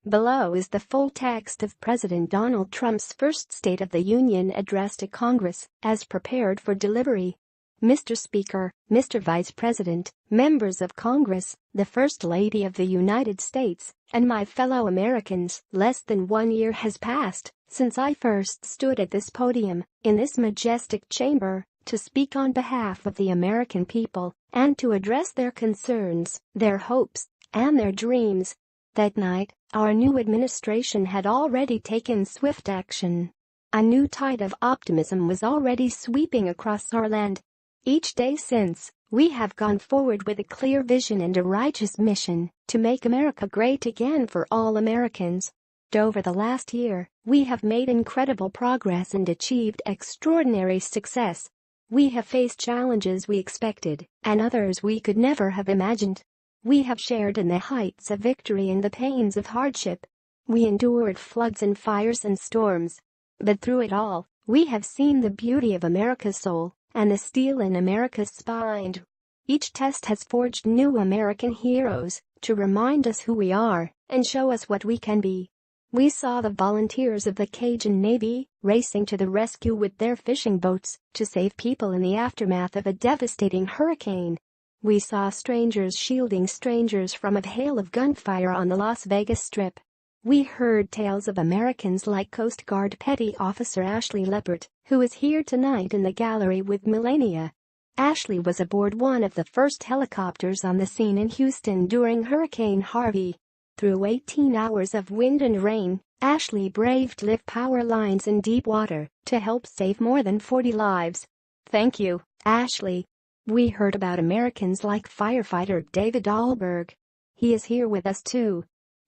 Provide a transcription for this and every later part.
Below is the full text of President Donald Trump's first State of the Union address to Congress, as prepared for delivery. Mr. Speaker, Mr. Vice President, members of Congress, the First Lady of the United States, and my fellow Americans, less than 1 year has passed since I first stood at this podium, in this majestic chamber, to speak on behalf of the American people and to address their concerns, their hopes, and their dreams. That night, our new administration had already taken swift action. A new tide of optimism was already sweeping across our land. Each day since, we have gone forward with a clear vision and a righteous mission to make America great again for all Americans. Over the last year, we have made incredible progress and achieved extraordinary success. We have faced challenges we expected and others we could never have imagined. We have shared in the heights of victory and the pains of hardship. We endured floods and fires and storms. But through it all, we have seen the beauty of America's soul and the steel in America's spine. Each test has forged new American heroes to remind us who we are and show us what we can be. We saw the volunteers of the Cajun Navy racing to the rescue with their fishing boats to save people in the aftermath of a devastating hurricane. We saw strangers shielding strangers from a hail of gunfire on the Las Vegas Strip. We heard tales of Americans like Coast Guard Petty Officer Ashley Leppert, who is here tonight in the gallery with Melania. Ashley was aboard one of the first helicopters on the scene in Houston during Hurricane Harvey. Through 18 hours of wind and rain, Ashley braved live power lines in deep water to help save more than 40 lives. Thank you, Ashley. We heard about Americans like firefighter David Dahlberg. He is here with us too.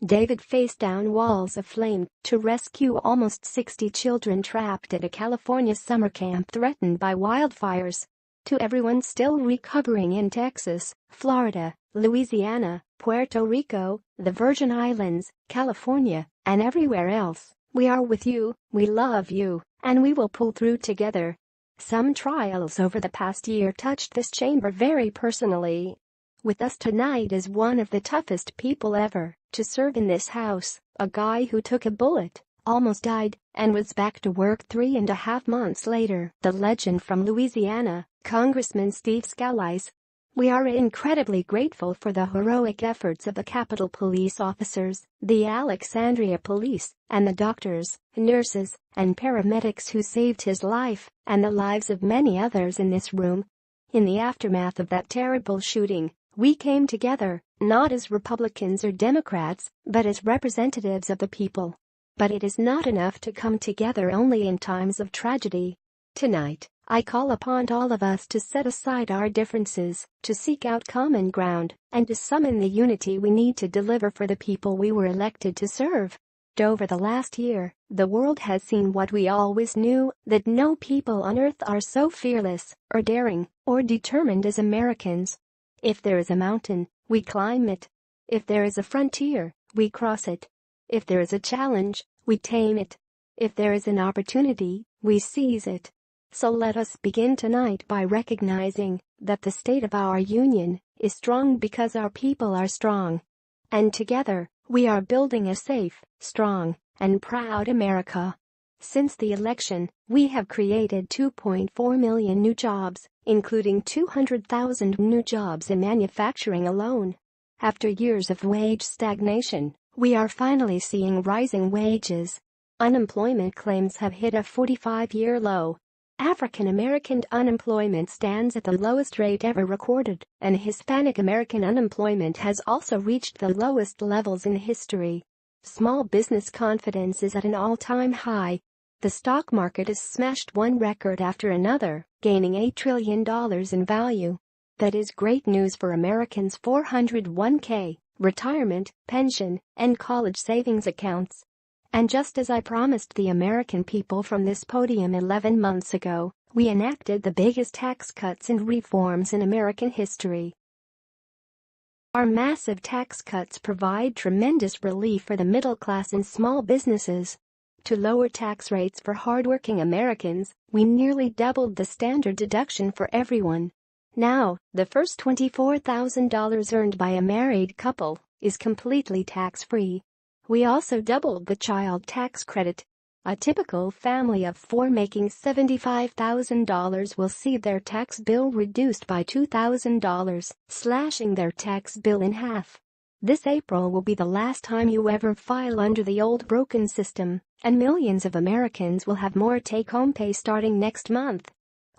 David faced down walls of flame to rescue almost 60 children trapped at a California summer camp threatened by wildfires. To everyone still recovering in Texas, Florida, Louisiana, Puerto Rico, the Virgin Islands, California, and everywhere else, we are with you, we love you, and we will pull through together. Some trials over the past year touched this chamber very personally. With us tonight is one of the toughest people ever to serve in this house, a guy who took a bullet, almost died, and was back to work 3.5 months later. The legend from Louisiana, Congressman Steve Scalise. We are incredibly grateful for the heroic efforts of the Capitol Police officers, the Alexandria Police, and the doctors, nurses, and paramedics who saved his life and the lives of many others in this room. In the aftermath of that terrible shooting, we came together, not as Republicans or Democrats, but as representatives of the people. But it is not enough to come together only in times of tragedy. Tonight, I call upon all of us to set aside our differences, to seek out common ground, and to summon the unity we need to deliver for the people we were elected to serve. Over the last year, the world has seen what we always knew, that no people on earth are so fearless, or daring, or determined as Americans. If there is a mountain, we climb it. If there is a frontier, we cross it. If there is a challenge, we tame it. If there is an opportunity, we seize it. So let us begin tonight by recognizing that the state of our union is strong because our people are strong. And together, we are building a safe, strong, and proud America. Since the election, we have created 2.4 million new jobs, including 200,000 new jobs in manufacturing alone. After years of wage stagnation, we are finally seeing rising wages. Unemployment claims have hit a 45-year low. African American unemployment stands at the lowest rate ever recorded, and Hispanic American unemployment has also reached the lowest levels in history. Small business confidence is at an all-time high. The stock market has smashed one record after another, gaining $8 trillion in value. That is great news for Americans' 401k, retirement, pension, and college savings accounts. And just as I promised the American people from this podium 11 months ago, we enacted the biggest tax cuts and reforms in American history. Our massive tax cuts provide tremendous relief for the middle class and small businesses. To lower tax rates for hardworking Americans, we nearly doubled the standard deduction for everyone. Now, the first $24,000 earned by a married couple is completely tax-free. We also doubled the child tax credit. A typical family of 4 making $75,000 will see their tax bill reduced by $2,000, slashing their tax bill in half. This April will be the last time you ever file under the old broken system, and millions of Americans will have more take-home pay starting next month.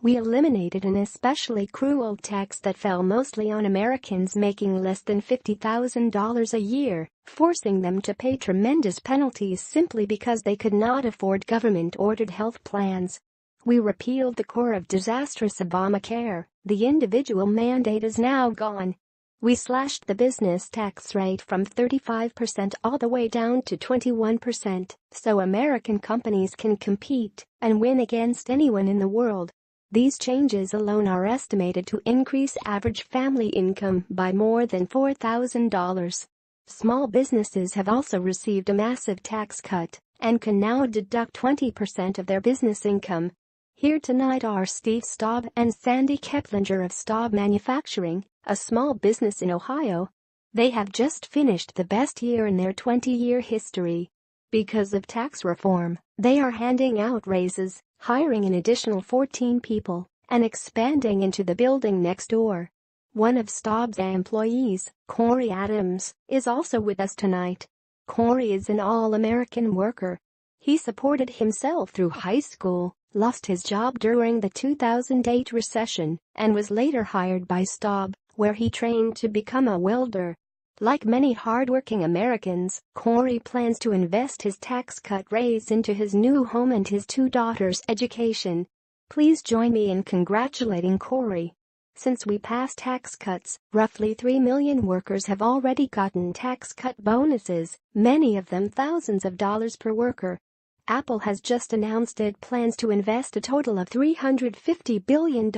We eliminated an especially cruel tax that fell mostly on Americans making less than $50,000 a year, forcing them to pay tremendous penalties simply because they could not afford government-ordered health plans. We repealed the core of disastrous Obamacare. The individual mandate is now gone. We slashed the business tax rate from 35% all the way down to 21%, so American companies can compete and win against anyone in the world. These changes alone are estimated to increase average family income by more than $4,000. Small businesses have also received a massive tax cut and can now deduct 20% of their business income. Here tonight are Steve Staub and Sandy Keplinger of Staub Manufacturing, a small business in Ohio. They have just finished the best year in their 20-year history. Because of tax reform, they are handing out raises, hiring an additional 14 people, and expanding into the building next door. One of Staub's employees, Corey Adams, is also with us tonight. Corey is an all-American worker. He supported himself through high school, lost his job during the 2008 recession, and was later hired by Staub, where he trained to become a welder. Like many hardworking Americans, Corey plans to invest his tax cut raise into his new home and his 2 daughters' education. Please join me in congratulating Corey. Since we passed tax cuts, roughly 3 million workers have already gotten tax cut bonuses, many of them thousands of dollars per worker. Apple has just announced it plans to invest a total of $350 billion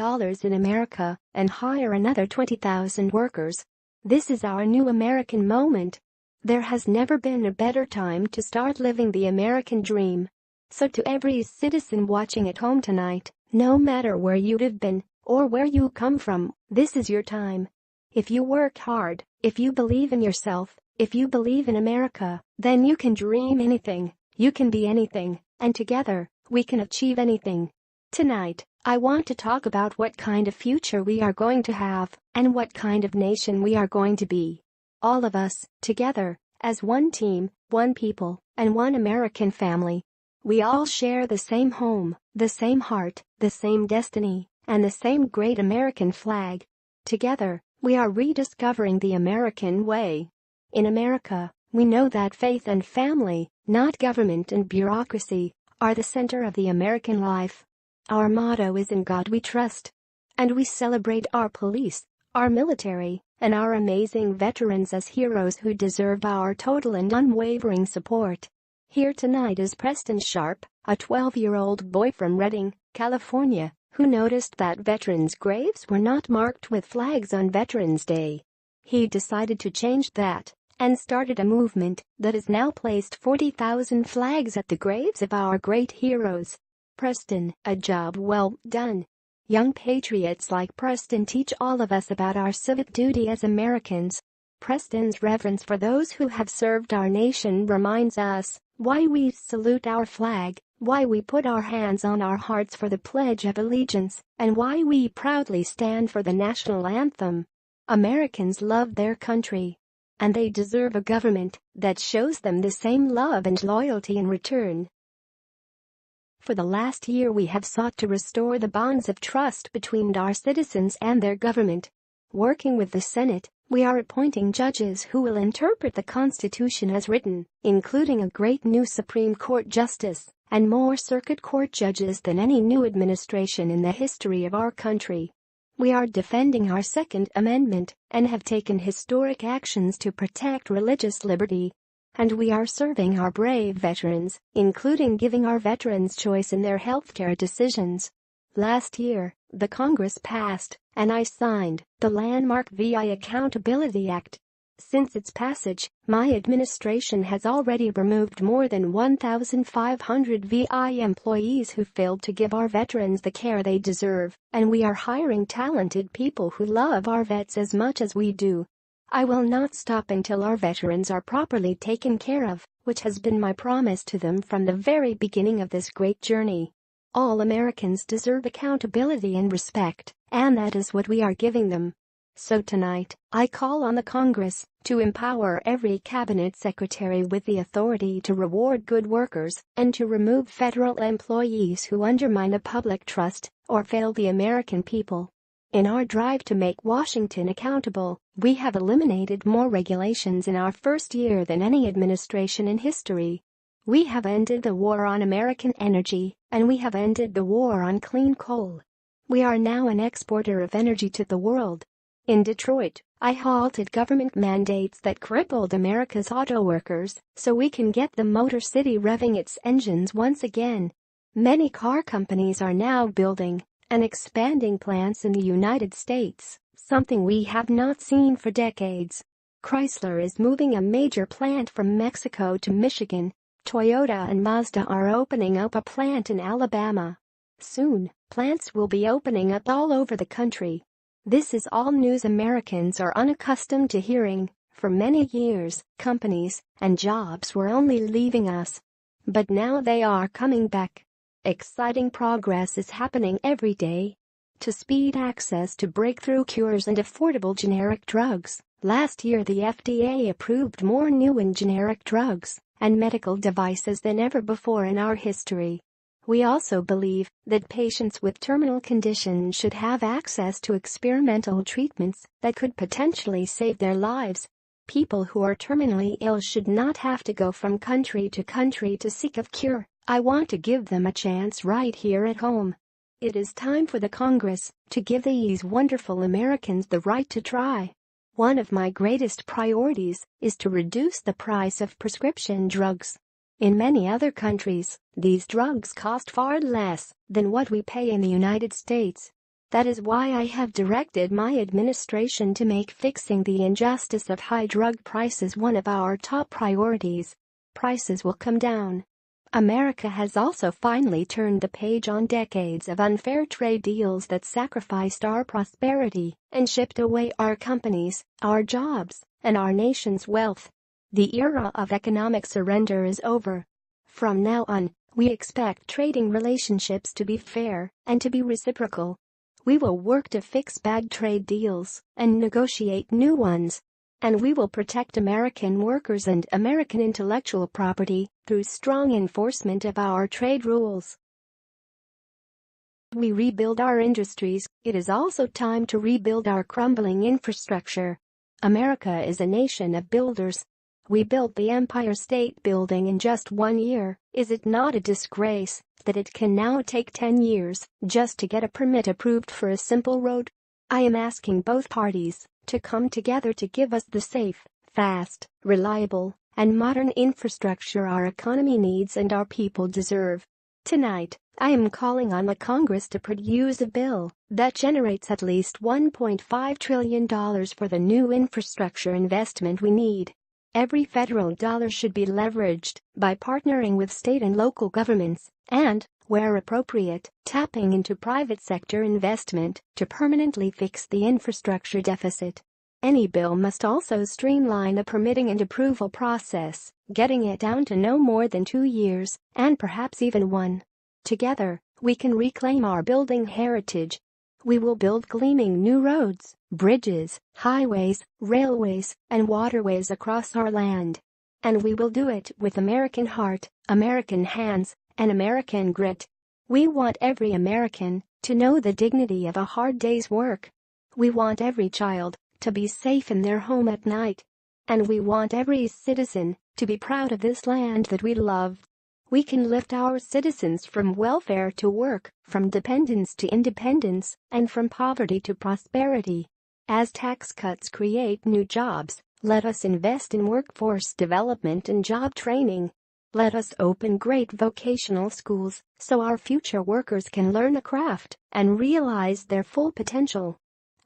in America and hire another 20,000 workers. This is our new American moment. There has never been a better time to start living the American dream. So to every citizen watching at home tonight, no matter where you've been or where you come from, this is your time. If you work hard, if you believe in yourself, if you believe in America, then you can dream anything, you can be anything, and together, we can achieve anything. Tonight, I want to talk about what kind of future we are going to have and what kind of nation we are going to be. All of us, together, as one team, one people, and one American family. We all share the same home, the same heart, the same destiny, and the same great American flag. Together, we are rediscovering the American way. In America, we know that faith and family, not government and bureaucracy, are the center of the American life. Our motto is "In God We Trust." And we celebrate our police, our military, and our amazing veterans as heroes who deserve our total and unwavering support. Here tonight is Preston Sharp, a 12-year-old boy from Redding, California, who noticed that veterans' graves were not marked with flags on Veterans Day. He decided to change that and started a movement that has now placed 40,000 flags at the graves of our great heroes. Preston, a job well done. Young patriots like Preston teach all of us about our civic duty as Americans. Preston's reverence for those who have served our nation reminds us why we salute our flag, why we put our hands on our hearts for the Pledge of Allegiance, and why we proudly stand for the national anthem. Americans love their country, and they deserve a government that shows them the same love and loyalty in return. For the last year we have sought to restore the bonds of trust between our citizens and their government. Working with the Senate, we are appointing judges who will interpret the Constitution as written, including a great new Supreme Court justice and more circuit court judges than any new administration in the history of our country. We are defending our Second Amendment and have taken historic actions to protect religious liberty. And we are serving our brave veterans, including giving our veterans choice in their healthcare decisions. Last year, the Congress passed, and I signed, the landmark VI Accountability Act. Since its passage, my administration has already removed more than 1,500 VI employees who failed to give our veterans the care they deserve, and we are hiring talented people who love our vets as much as we do. I will not stop until our veterans are properly taken care of, which has been my promise to them from the very beginning of this great journey. All Americans deserve accountability and respect, and that is what we are giving them. So tonight, I call on the Congress to empower every cabinet secretary with the authority to reward good workers and to remove federal employees who undermine the public trust or fail the American people. In our drive to make Washington accountable, we have eliminated more regulations in our first year than any administration in history. We have ended the war on American energy, and we have ended the war on clean coal. We are now an exporter of energy to the world. In Detroit, I halted government mandates that crippled America's auto workers so we can get the Motor City revving its engines once again. Many car companies are now building and expanding plants in the United States, something we have not seen for decades. Chrysler is moving a major plant from Mexico to Michigan. Toyota and Mazda are opening up a plant in Alabama. Soon, plants will be opening up all over the country. This is all news Americans are unaccustomed to hearing. For many years, companies and jobs were only leaving us. But now they are coming back. Exciting progress is happening every day. To speed access to breakthrough cures and affordable generic drugs, last year the FDA approved more new and generic drugs and medical devices than ever before in our history. We also believe that patients with terminal conditions should have access to experimental treatments that could potentially save their lives. People who are terminally ill should not have to go from country to seek a cure. I want to give them a chance right here at home. It is time for the Congress to give these wonderful Americans the right to try. One of my greatest priorities is to reduce the price of prescription drugs. In many other countries, these drugs cost far less than what we pay in the United States. That is why I have directed my administration to make fixing the injustice of high drug prices one of our top priorities. Prices will come down. America has also finally turned the page on decades of unfair trade deals that sacrificed our prosperity and shipped away our companies, our jobs, and our nation's wealth. The era of economic surrender is over. From now on, we expect trading relationships to be fair and to be reciprocal. We will work to fix bad trade deals and negotiate new ones. And we will protect American workers and American intellectual property through strong enforcement of our trade rules. We rebuild our industries. It is also time to rebuild our crumbling infrastructure. America is a nation of builders. We built the Empire State Building in just 1 year. Is it not a disgrace that it can now take 10 years just to get a permit approved for a simple road? I am asking both parties to come together to give us the safe, fast, reliable, and modern infrastructure our economy needs and our people deserve. Tonight, I am calling on the Congress to produce a bill that generates at least $1.5 trillion for the new infrastructure investment we need. Every federal dollar should be leveraged by partnering with state and local governments and, where appropriate, tapping into private sector investment to permanently fix the infrastructure deficit. Any bill must also streamline the permitting and approval process, getting it down to no more than 2 years, and perhaps even 1. Together, we can reclaim our building heritage. We will build gleaming new roads, bridges, highways, railways, and waterways across our land. And we will do it with American heart, American hands, and American grit. We want every American to know the dignity of a hard day's work. We want every child to be safe in their home at night. And we want every citizen to be proud of this land that we love. We can lift our citizens from welfare to work, from dependence to independence, and from poverty to prosperity. As tax cuts create new jobs, let us invest in workforce development and job training. Let us open great vocational schools so our future workers can learn a craft and realize their full potential.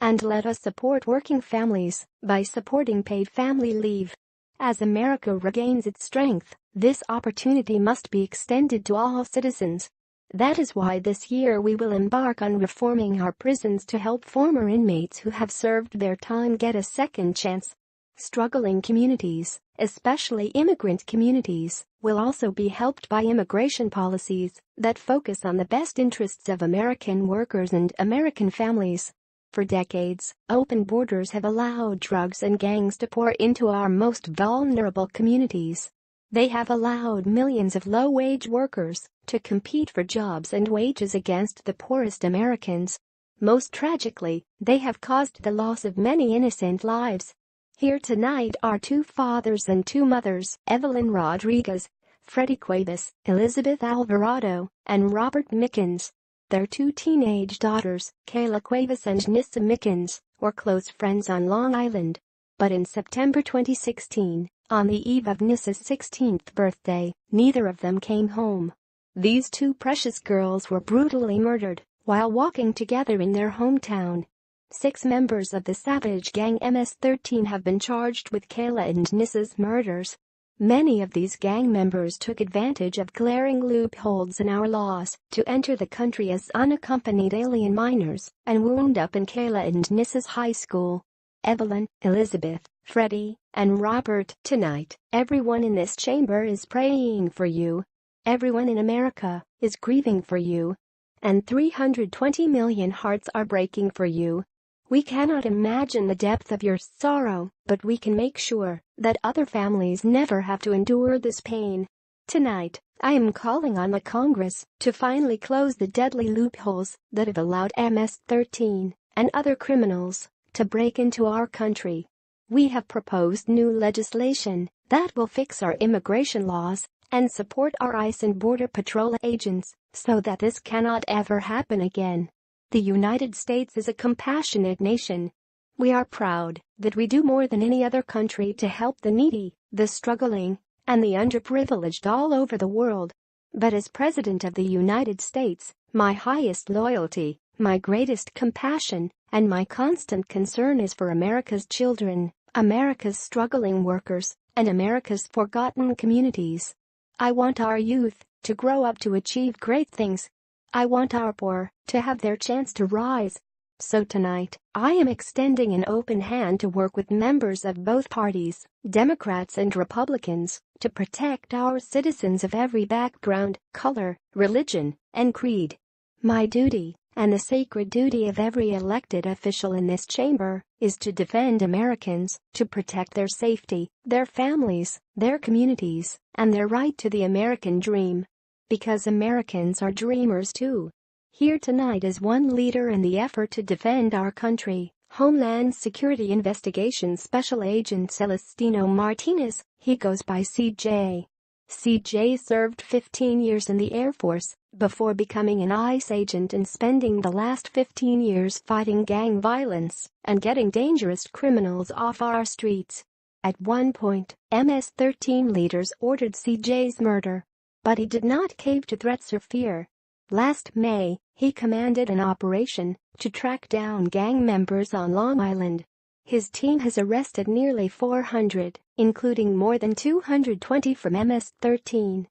And let us support working families by supporting paid family leave. As America regains its strength, this opportunity must be extended to all citizens. That is why this year we will embark on reforming our prisons to help former inmates who have served their time get a second chance. Struggling communities, especially immigrant communities, will also be helped by immigration policies that focus on the best interests of American workers and American families. For decades, open borders have allowed drugs and gangs to pour into our most vulnerable communities. They have allowed millions of low-wage workers to compete for jobs and wages against the poorest Americans. Most tragically, they have caused the loss of many innocent lives. Here tonight are two fathers and two mothers, Evelyn Rodriguez, Freddie Cuevas, Elizabeth Alvarado, and Robert Mickens. Their two teenage daughters, Kayla Cuevas and Nissa Mickens, were close friends on Long Island. But in September 2016, on the eve of Nissa's 16th birthday, neither of them came home. These two precious girls were brutally murdered while walking together in their hometown. 6 members of the savage gang MS-13 have been charged with Kayla and Nissa's murders. Many of these gang members took advantage of glaring loopholes in our laws to enter the country as unaccompanied alien minors and wound up in Kayla and Nissa's high school. Evelyn, Elizabeth, Freddie, and Robert, tonight, everyone in this chamber is praying for you. Everyone in America is grieving for you. And 320 million hearts are breaking for you. We cannot imagine the depth of your sorrow, but we can make sure that other families never have to endure this pain. Tonight, I am calling on the Congress to finally close the deadly loopholes that have allowed MS-13 and other criminals to break into our country. We have proposed new legislation that will fix our immigration laws and support our ICE and Border Patrol agents so that this cannot ever happen again. The United States is a compassionate nation. We are proud that we do more than any other country to help the needy, the struggling, and the underprivileged all over the world. But as President of the United States, my highest loyalty, my greatest compassion, and my constant concern is for America's children, America's struggling workers, and America's forgotten communities. I want our youth to grow up to achieve great things. I want our poor to have their chance to rise. So tonight, I am extending an open hand to work with members of both parties, Democrats and Republicans, to protect our citizens of every background, color, religion, and creed. My duty, and the sacred duty of every elected official in this chamber, is to defend Americans, to protect their safety, their families, their communities, and their right to the American dream. Because Americans are dreamers too. Here tonight is one leader in the effort to defend our country, Homeland Security Investigations Special Agent Celestino Martinez. He goes by CJ. CJ served 15 years in the Air Force before becoming an ICE agent and spending the last 15 years fighting gang violence and getting dangerous criminals off our streets. At one point, MS-13 leaders ordered CJ's murder. But he did not cave to threats or fear. Last May, he commanded an operation to track down gang members on Long Island. His team has arrested nearly 400, including more than 220 from MS-13.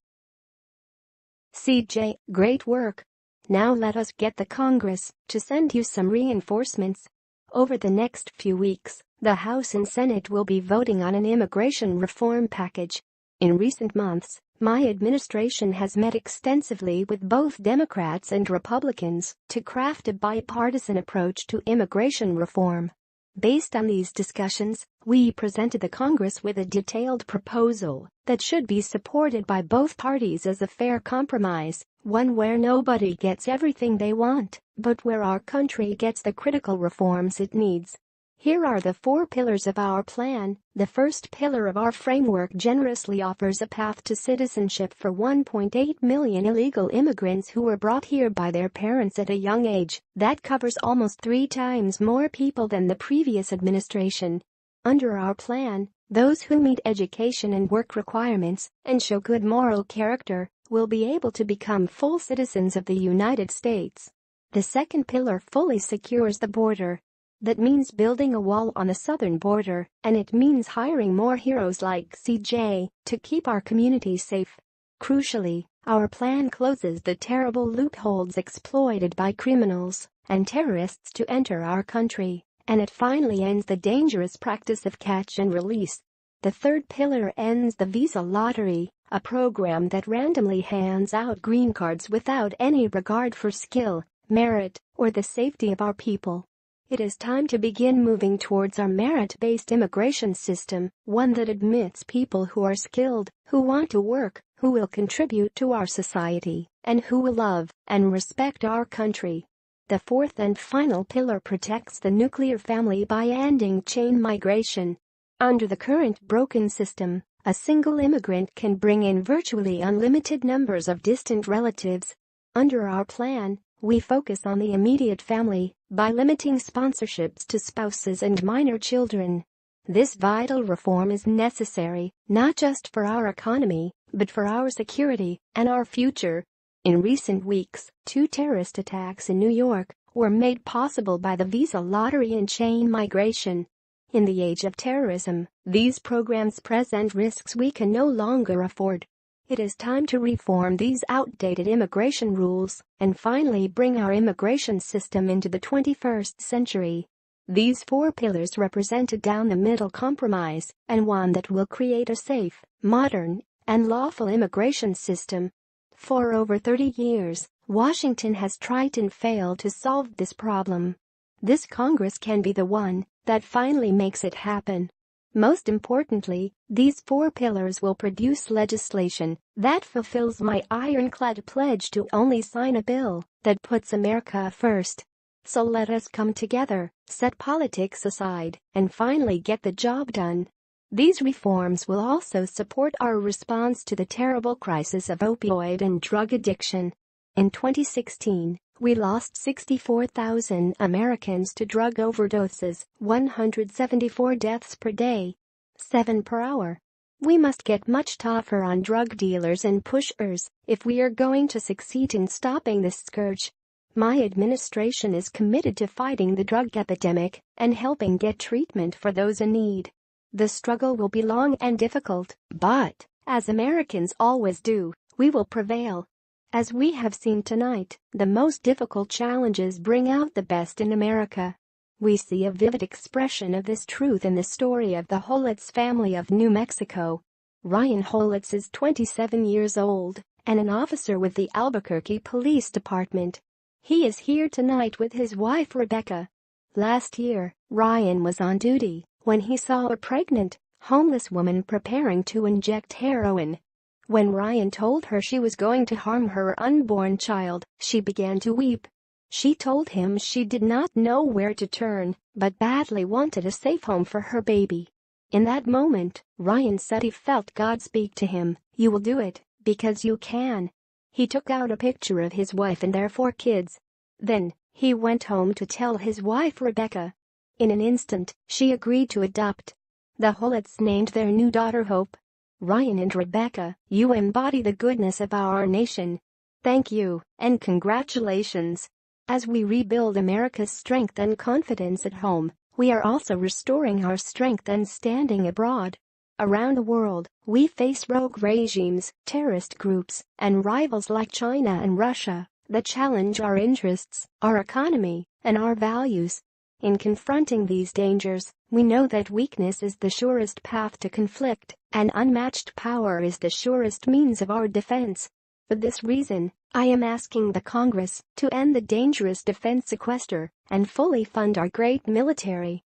CJ, great work. Now let us get the Congress to send you some reinforcements. Over the next few weeks, the House and Senate will be voting on an immigration reform package. In recent months, my administration has met extensively with both Democrats and Republicans to craft a bipartisan approach to immigration reform. Based on these discussions, we presented the Congress with a detailed proposal that should be supported by both parties as a fair compromise, one where nobody gets everything they want, but where our country gets the critical reforms it needs. Here are the 4 pillars of our plan. The first pillar of our framework generously offers a path to citizenship for 1.8 million illegal immigrants who were brought here by their parents at a young age. That covers almost 3 times more people than the previous administration. Under our plan, those who meet education and work requirements and show good moral character will be able to become full citizens of the United States. The second pillar fully secures the border. That means building a wall on the southern border, and it means hiring more heroes like CJ to keep our communities safe. Crucially, our plan closes the terrible loopholes exploited by criminals and terrorists to enter our country and it finally ends the dangerous practice of catch and release. The third pillar ends the visa lottery, a program that randomly hands out green cards without any regard for skill, merit, or the safety of our people. It is time to begin moving towards our merit-based immigration system, one that admits people who are skilled, who want to work, who will contribute to our society, and who will love and respect our country. The fourth and final pillar protects the nuclear family by ending chain migration. Under the current broken system, a single immigrant can bring in virtually unlimited numbers of distant relatives. Under our plan, we focus on the immediate family by limiting sponsorships to spouses and minor children. This vital reform is necessary, not just for our economy, but for our security and our future. In recent weeks, 2 terrorist attacks in New York were made possible by the visa lottery and chain migration. In the age of terrorism, these programs present risks we can no longer afford. It is time to reform these outdated immigration rules and finally bring our immigration system into the 21st century. These 4 pillars represent a down-the-middle compromise and one that will create a safe, modern, and lawful immigration system. For over 30 years, Washington has tried and failed to solve this problem. This Congress can be the one that finally makes it happen. Most importantly, these 4 pillars will produce legislation that fulfills my ironclad pledge to only sign a bill that puts America first. So let us come together, set politics aside, and finally get the job done. These reforms will also support our response to the terrible crisis of opioid and drug addiction. In 2016, we lost 64,000 Americans to drug overdoses, 174 deaths per day, 7 per hour. We must get much tougher on drug dealers and pushers if we are going to succeed in stopping this scourge. My administration is committed to fighting the drug epidemic and helping get treatment for those in need. The struggle will be long and difficult, but, as Americans always do, we will prevail. As we have seen tonight, the most difficult challenges bring out the best in America. We see a vivid expression of this truth in the story of the Holitz family of New Mexico. Ryan Holitz is 27 years old and an officer with the Albuquerque Police Department. He is here tonight with his wife Rebecca. Last year, Ryan was on duty when he saw a pregnant, homeless woman preparing to inject heroin. When Ryan told her she was going to harm her unborn child, she began to weep. She told him she did not know where to turn, but badly wanted a safe home for her baby. In that moment, Ryan said he felt God speak to him, "You will do it, because you can." He took out a picture of his wife and their 4 kids. Then, he went home to tell his wife Rebecca. In an instant, she agreed to adopt. The Holitz named their new daughter Hope. Ryan and Rebecca, you embody the goodness of our nation. Thank you, and congratulations. As we rebuild America's strength and confidence at home, we are also restoring our strength and standing abroad. Around the world, we face rogue regimes, terrorist groups, and rivals like China and Russia that challenge our interests, our economy, and our values. In confronting these dangers, we know that weakness is the surest path to conflict, and unmatched power is the surest means of our defense. For this reason, I am asking the Congress to end the dangerous defense sequester and fully fund our great military.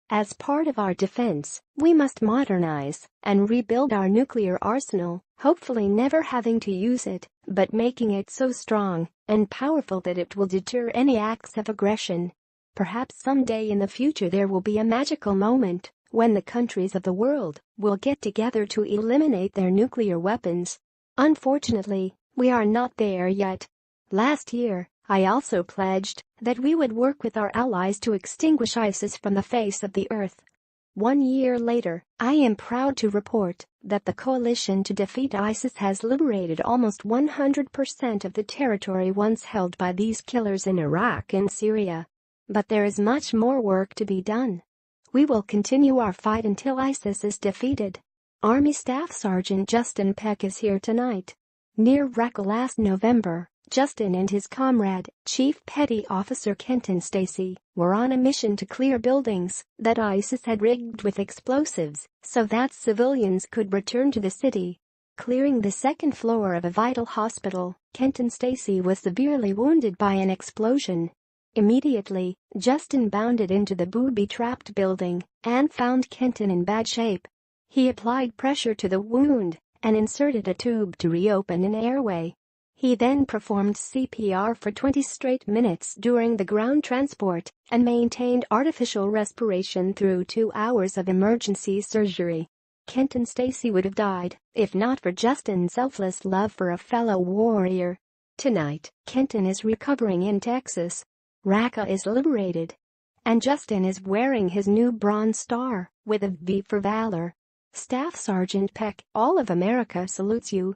As part of our defense, we must modernize and rebuild our nuclear arsenal, hopefully never having to use it, but making it so strong and powerful that it will deter any acts of aggression. Perhaps someday in the future there will be a magical moment when the countries of the world will get together to eliminate their nuclear weapons. Unfortunately, we are not there yet. Last year, I also pledged that we would work with our allies to extinguish ISIS from the face of the earth. 1 year later, I am proud to report that the coalition to defeat ISIS has liberated almost 100% of the territory once held by these killers in Iraq and Syria. But there is much more work to be done. We will continue our fight until ISIS is defeated. Army Staff Sergeant Justin Peck is here tonight. Near Raqqa last November, Justin and his comrade, Chief Petty Officer Kenton Stacey, were on a mission to clear buildings that ISIS had rigged with explosives so that civilians could return to the city. Clearing the second floor of a vital hospital, Kenton Stacey was severely wounded by an explosion. Immediately, Justin bounded into the booby-trapped building and found Kenton in bad shape. He applied pressure to the wound and inserted a tube to reopen an airway. He then performed CPR for 20 straight minutes during the ground transport and maintained artificial respiration through 2 hours of emergency surgery. Kenton Stacey would have died if not for Justin's selfless love for a fellow warrior. Tonight, Kenton is recovering in Texas. Raqqa is liberated. And Justin is wearing his new Bronze Star with a V for Valor. Staff Sergeant Peck, all of America salutes you.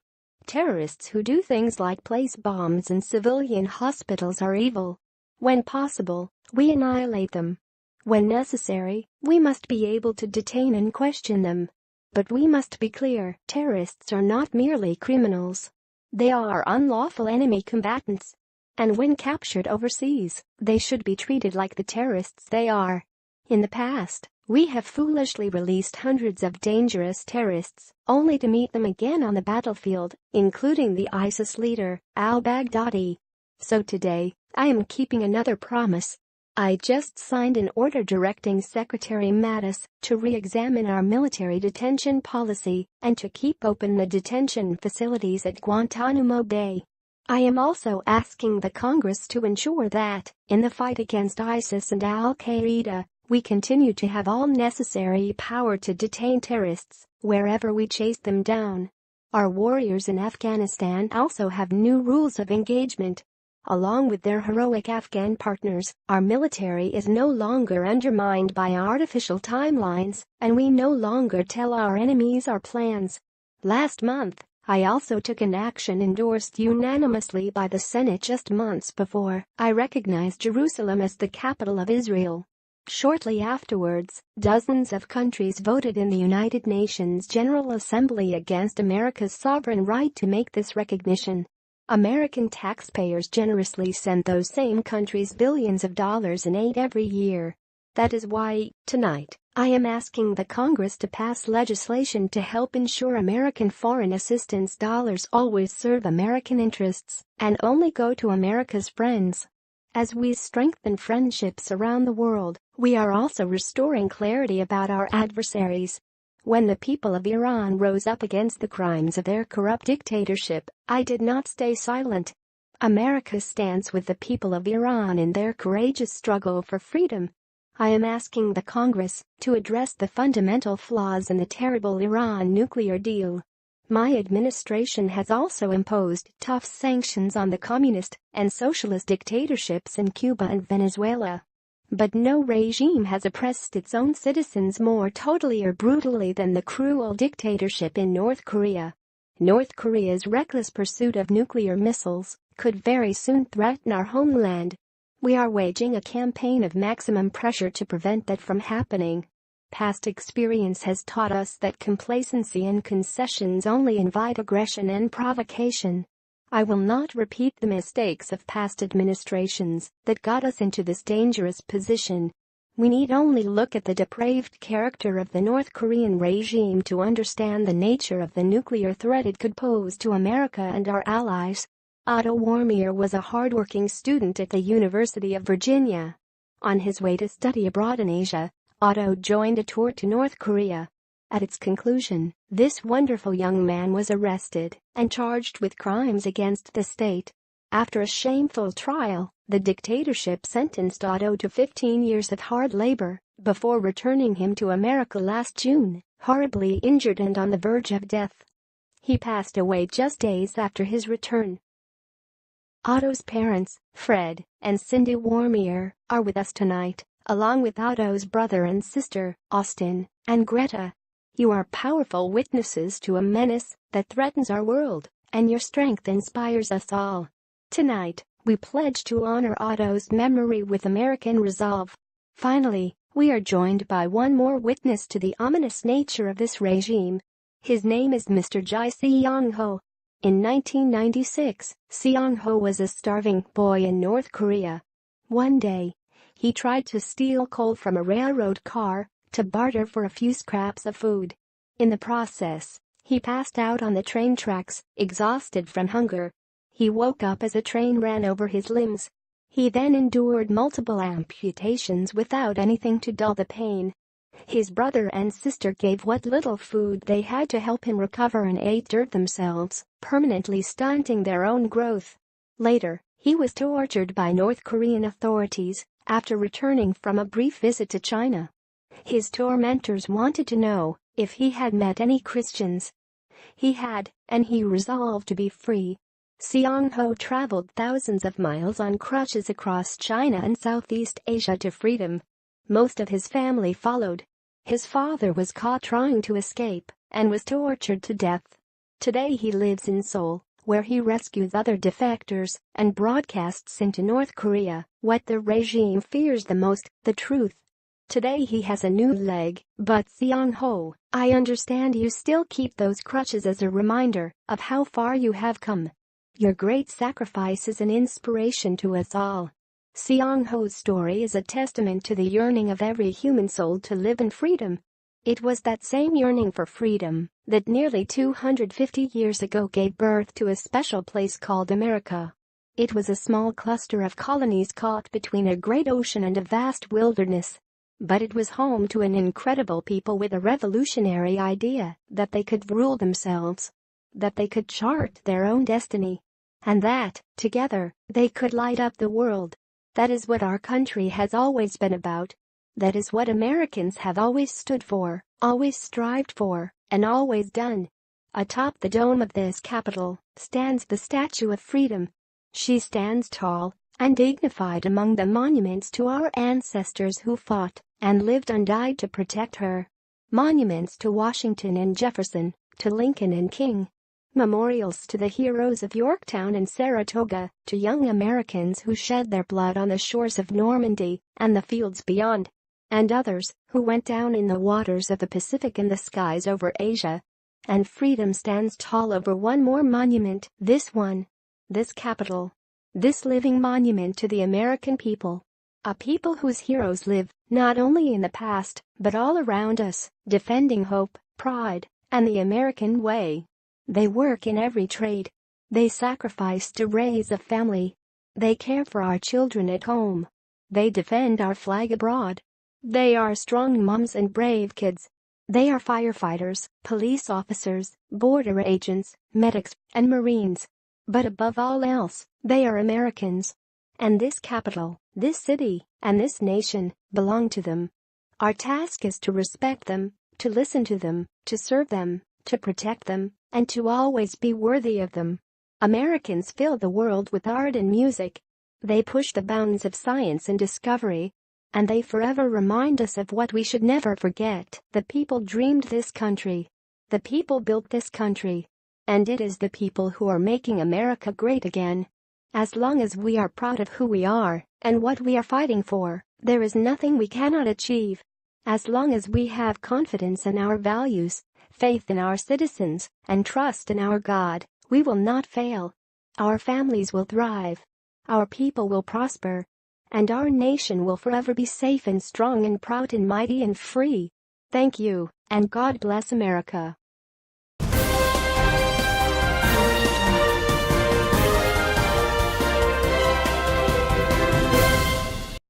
Terrorists who do things like place bombs in civilian hospitals are evil. When possible, we annihilate them. When necessary, we must be able to detain and question them. But we must be clear, terrorists are not merely criminals. They are unlawful enemy combatants. And when captured overseas, they should be treated like the terrorists they are. In the past, we have foolishly released hundreds of dangerous terrorists, only to meet them again on the battlefield, including the ISIS leader, al-Baghdadi. So today, I am keeping another promise. I just signed an order directing Secretary Mattis to re-examine our military detention policy and to keep open the detention facilities at Guantanamo Bay. I am also asking the Congress to ensure that, in the fight against ISIS and al-Qaeda, we continue to have all necessary power to detain terrorists wherever we chase them down. Our warriors in Afghanistan also have new rules of engagement. Along with their heroic Afghan partners, our military is no longer undermined by artificial timelines, and we no longer tell our enemies our plans. Last month, I also took an action endorsed unanimously by the Senate just months before I recognized Jerusalem as the capital of Israel. Shortly afterwards, dozens of countries voted in the United Nations General Assembly against America's sovereign right to make this recognition. American taxpayers generously send those same countries billions of dollars in aid every year. That is why, tonight, I am asking the Congress to pass legislation to help ensure American foreign assistance dollars always serve American interests and only go to America's friends. As we strengthen friendships around the world, we are also restoring clarity about our adversaries. When the people of Iran rose up against the crimes of their corrupt dictatorship, I did not stay silent. America stands with the people of Iran in their courageous struggle for freedom. I am asking the Congress to address the fundamental flaws in the terrible Iran nuclear deal. My administration has also imposed tough sanctions on the communist and socialist dictatorships in Cuba and Venezuela. But no regime has oppressed its own citizens more totally or brutally than the cruel dictatorship in North Korea. North Korea's reckless pursuit of nuclear missiles could very soon threaten our homeland. We are waging a campaign of maximum pressure to prevent that from happening. Past experience has taught us that complacency and concessions only invite aggression and provocation. I will not repeat the mistakes of past administrations that got us into this dangerous position. We need only look at the depraved character of the North Korean regime to understand the nature of the nuclear threat it could pose to America and our allies. Otto Warmbier was a hardworking student at the University of Virginia. On his way to study abroad in Asia, Otto joined a tour to North Korea. At its conclusion, this wonderful young man was arrested and charged with crimes against the state. After a shameful trial, the dictatorship sentenced Otto to 15 years of hard labor before returning him to America last June, horribly injured and on the verge of death. He passed away just days after his return. Otto's parents, Fred and Cindy Warmbier, are with us tonight, along with Otto's brother and sister, Austin and Greta. You are powerful witnesses to a menace that threatens our world, and your strength inspires us all. Tonight, we pledge to honor Otto's memory with American resolve. Finally, we are joined by one more witness to the ominous nature of this regime. His name is Mr. Ji Seong Ho. In 1996, Seong-ho was a starving boy in North Korea. One day, he tried to steal coal from a railroad car to barter for a few scraps of food. In the process, he passed out on the train tracks, exhausted from hunger. He woke up as a train ran over his limbs. He then endured multiple amputations without anything to dull the pain. His brother and sister gave what little food they had to help him recover and ate dirt themselves, permanently stunting their own growth. Later, he was tortured by North Korean authorities after returning from a brief visit to China. His tormentors wanted to know if he had met any Christians. He had, and he resolved to be free. Seong-ho traveled thousands of miles on crutches across China and Southeast Asia to freedom. Most of his family followed. His father was caught trying to escape and was tortured to death. Today he lives in Seoul, where he rescues other defectors and broadcasts into North Korea what the regime fears the most, the truth. Today he has a new leg, but Seong-ho, I understand you still keep those crutches as a reminder of how far you have come. Your great sacrifice is an inspiration to us all. Seong-ho's story is a testament to the yearning of every human soul to live in freedom. It was that same yearning for freedom that nearly 250 years ago gave birth to a special place called America. It was a small cluster of colonies caught between a great ocean and a vast wilderness. But it was home to an incredible people with a revolutionary idea that they could rule themselves, that they could chart their own destiny, and that, together, they could light up the world. That is what our country has always been about. That is what Americans have always stood for, always strived for, and always done. Atop the dome of this Capitol stands the Statue of Freedom. She stands tall and dignified among the monuments to our ancestors who fought and lived and died to protect her. Monuments to Washington and Jefferson, to Lincoln and King. Memorials to the heroes of Yorktown and Saratoga, to young Americans who shed their blood on the shores of Normandy and the fields beyond, and others who went down in the waters of the Pacific and the skies over Asia. And freedom stands tall over one more monument, this one, this Capitol, this living monument to the American people. A people whose heroes live not only in the past, but all around us, defending hope, pride, and the American way. They work in every trade. They sacrifice to raise a family. They care for our children at home. They defend our flag abroad. They are strong moms and brave kids. They are firefighters, police officers, border agents, medics, and Marines. But above all else, they are Americans. And this capital, this city, and this nation belong to them. Our task is to respect them, to listen to them, to serve them, to protect them, and to always be worthy of them. Americans fill the world with art and music. They push the bounds of science and discovery. And they forever remind us of what we should never forget. The people dreamed this country. The people built this country. And it is the people who are making America great again. As long as we are proud of who we are and what we are fighting for, there is nothing we cannot achieve. As long as we have confidence in our values, faith in our citizens, and trust in our God, we will not fail. Our families will thrive. Our people will prosper. And our nation will forever be safe and strong and proud and mighty and free. Thank you, and God bless America.